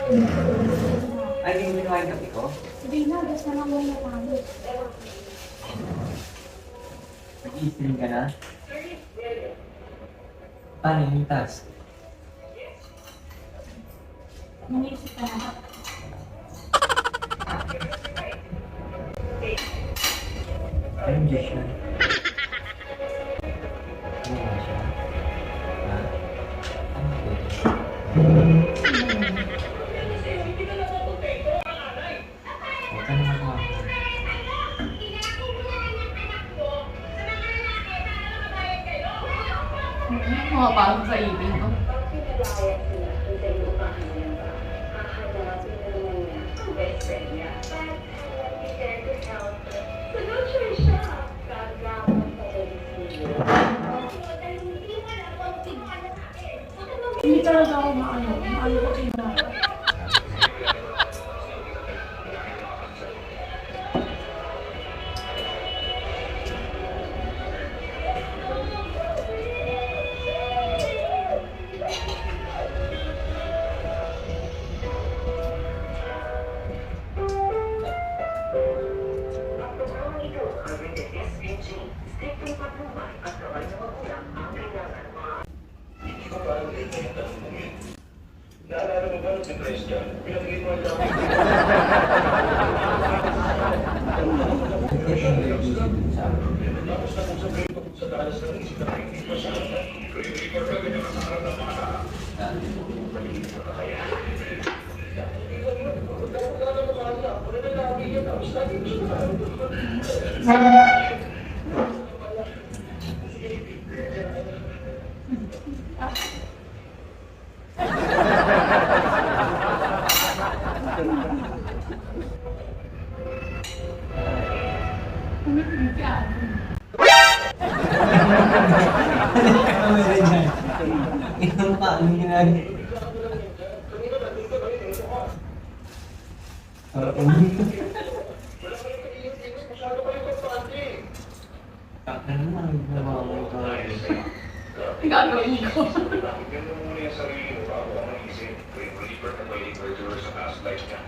Ay, hindi mo minuha yung kape ko? Hindi na, gusto na lang muna tayo. Nag-i-stream ka na? Paano yung task? Nanisip ka na. Anong dish na? Ano nga siya? Ha? Ano ito? Huwag ka naman ako. Pumapasok sa ibig ko. Hindi talaga ako maano ko tingnan. Naalala mo ba nung si Christian? Pinagigit mo lang. Tapos na kung sabihin ko sa dalas ng isip na hindi pa siya. Record ka ganyan ka sa harap ng mga paligid ka kaya. Wala na mukha niya. Wala na lagi yan. Tapos lagi ko siya. Ikaw pa, anong ginagawa? Ano naman ang ginawa mo ito? Gagawin ko. Tignan mo muna yung sarili mo bago ka mag-isip. Believer ka may liberty sa past life niya.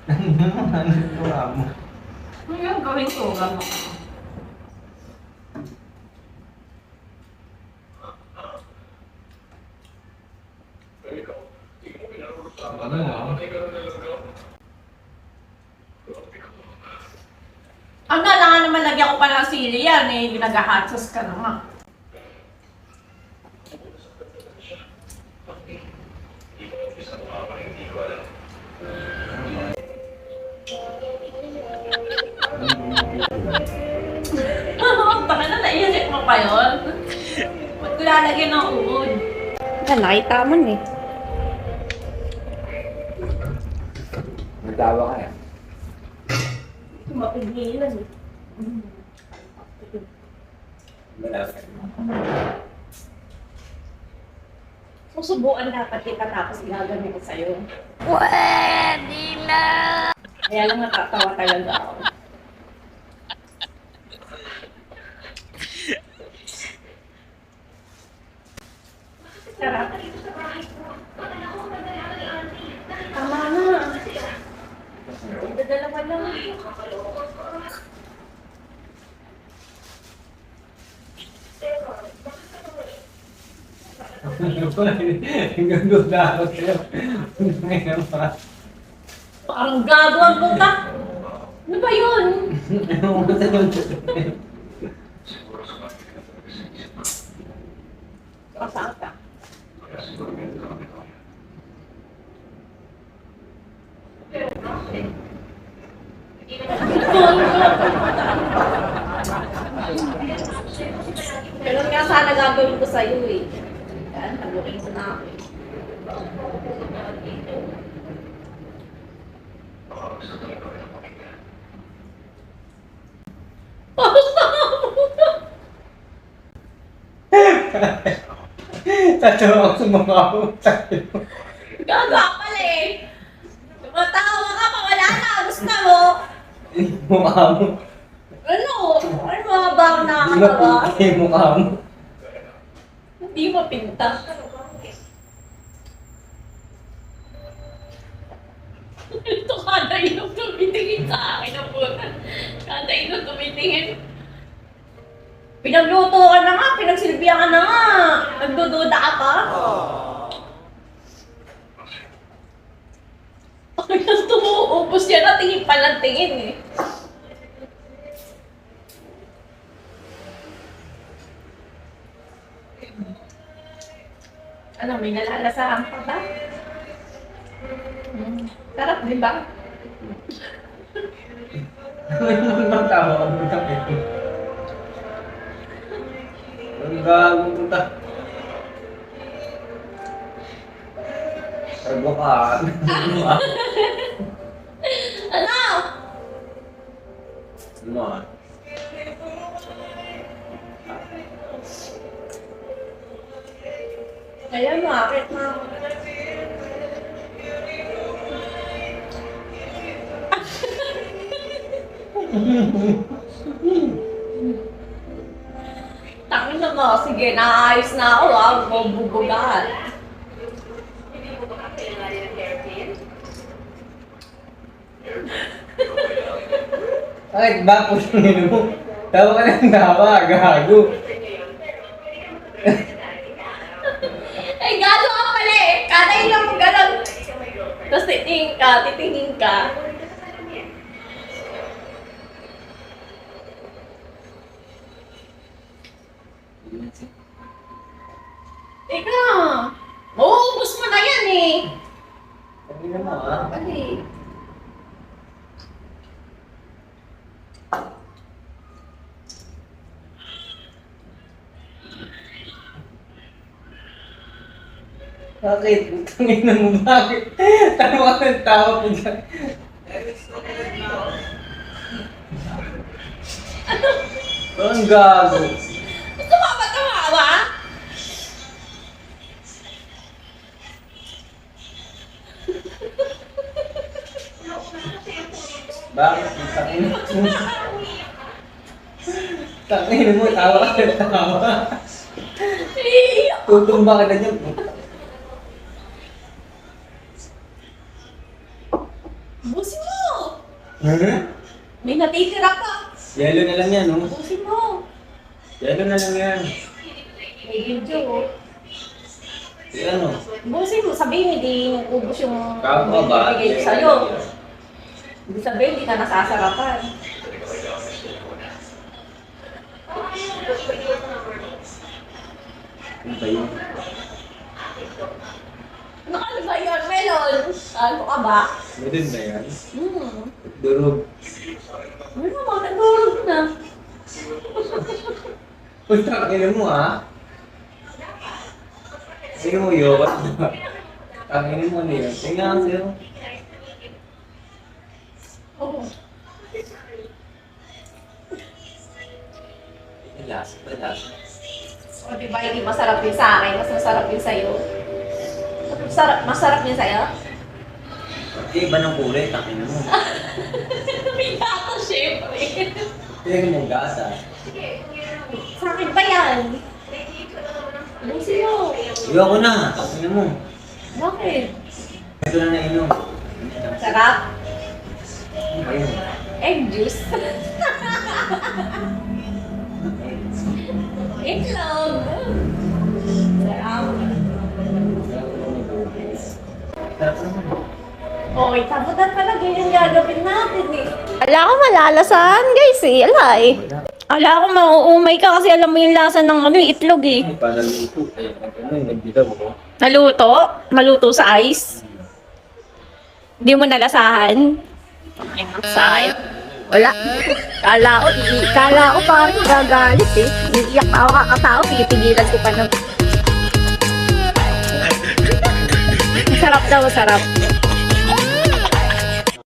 Ano naman ang ginawa mo? Ano yung gawin ko? Gano'n ko. Ikaw, hindi mo pinarurusama Ano na ah? namatay ka na nalagaw. Ang kailangan naman lagyan ko pa ng sili yan eh. Nag-hatsas ka naman. Isa mo ka hindi ko alam. Baka na naisip mo pa yun? Ba't ko lalagyan ng uod? Nakita mo eh. Nagtawa ka eh. Mapigilan eh. Susubukan dapat kita tapos gagawin ko sa'yo. Pwede na! Kaya lang natatawa talaga ako. Sarap. Tama na. Dadalawa lang. Hanggang doon na ako sa'yo. Ngayon pa. Parang gago ang puta. Ano ba yun? Ano mo sa doon? Siguro sa mga pinag-isip. Kasaan ka? Kaya siguro ganito kami ko. Ganun nga sana gagawin ko sa'yo eh. Yan, tagurin ko na ako eh. Baka gusto talaga ko ng pakita. Tatawa ako sa mga ako sa'yo. Gaga pala eh. Tumatawa ka pa, wala na. Gusto mo? Mukha mo. Ano? Ano mga ba ang Hindi nakakatawa? mapinta yung mukha mo. Hindi mapinta. Ito kada inom tumitingin sa akin ang puta. Kada inom tumitingin. Pinagluto ka na nga, pinagsilbihan ka na nga. Nagdududa ka pa. Ay, tumuubos yan na tingin palang tingin eh. Ano, may nalalasahan pa ba? Sarap, di ba? Ang tawa ka mo na ito. Ang gago punta. Sarbo ka. Ano? Ano ah? Ayan, bakit na? Tangin na mo, sige, naayos na ako, bubugan. Bakit ba po mo? Tawa ka ng tawa, gago. Eh, galo ka pala eh. Kada ilang mo ganon. Tapos titingin ka. Ika, mauubos mo na yan eh. Sabi na mo ah. Bali. Bakit? Tangin na mo, bakit? Tawa ka ng tawa po dyan. Ang gago. Gusto mo ba tumawa? Bakit? Tangin mo. Tangin mo, tawa ka ng tawa. Iiyak. Tutumba ka na dyan. Busin mo. Ano? May natitira ka. Yellow na lang yan, no? Busin mo. Yellow na lang yan. May video. Ano? Busin mo. Sabihin, hindi ubus yung Kapwa ba? bibigay ko sa'yo. Hindi sabihin, hindi ka nasasarapan. Ano ba yun? Ano ba yun, Melon? Ano ka ba? Meron ba yan? Durog. Durog. Ano ba? Nagdurog na. Tangin mo ah. Sino mo yun? Tangin mo niyo. Tingnan sa'yo. Oo. Lasa pa, lasa. O, diba, hindi masarap yun sa akin, mas masarap yun sa'yo. Masarap yun sa'yo? Iba ng kulay, tangin mo. May gata, syempre. Tingnan mo gasa. Sa akin pa yan. Busin mo. Ayoko na, tangin mo. Bakit? Ito na nainom. Sarap. Ano ba yun? Egg juice. Itlog. Sarap. Sarap naman. Okay, tabutan pala ganyan gagawin natin eh. Ala ko malalasahan guys eh. Ala eh. Ala ko mauumay ka kasi alam mo yung lasa ng ano, itlog eh. Ay, para luto. Eh, ano yung nagdilaw ko? Naluto? Maluto sa ice? Hindi mo nalasahan? Sayang. Wala. Kala ko parang gagalit eh. Iiyak na ako kakatao. Pipigilan ko pa ng... Sarap daw, sarap.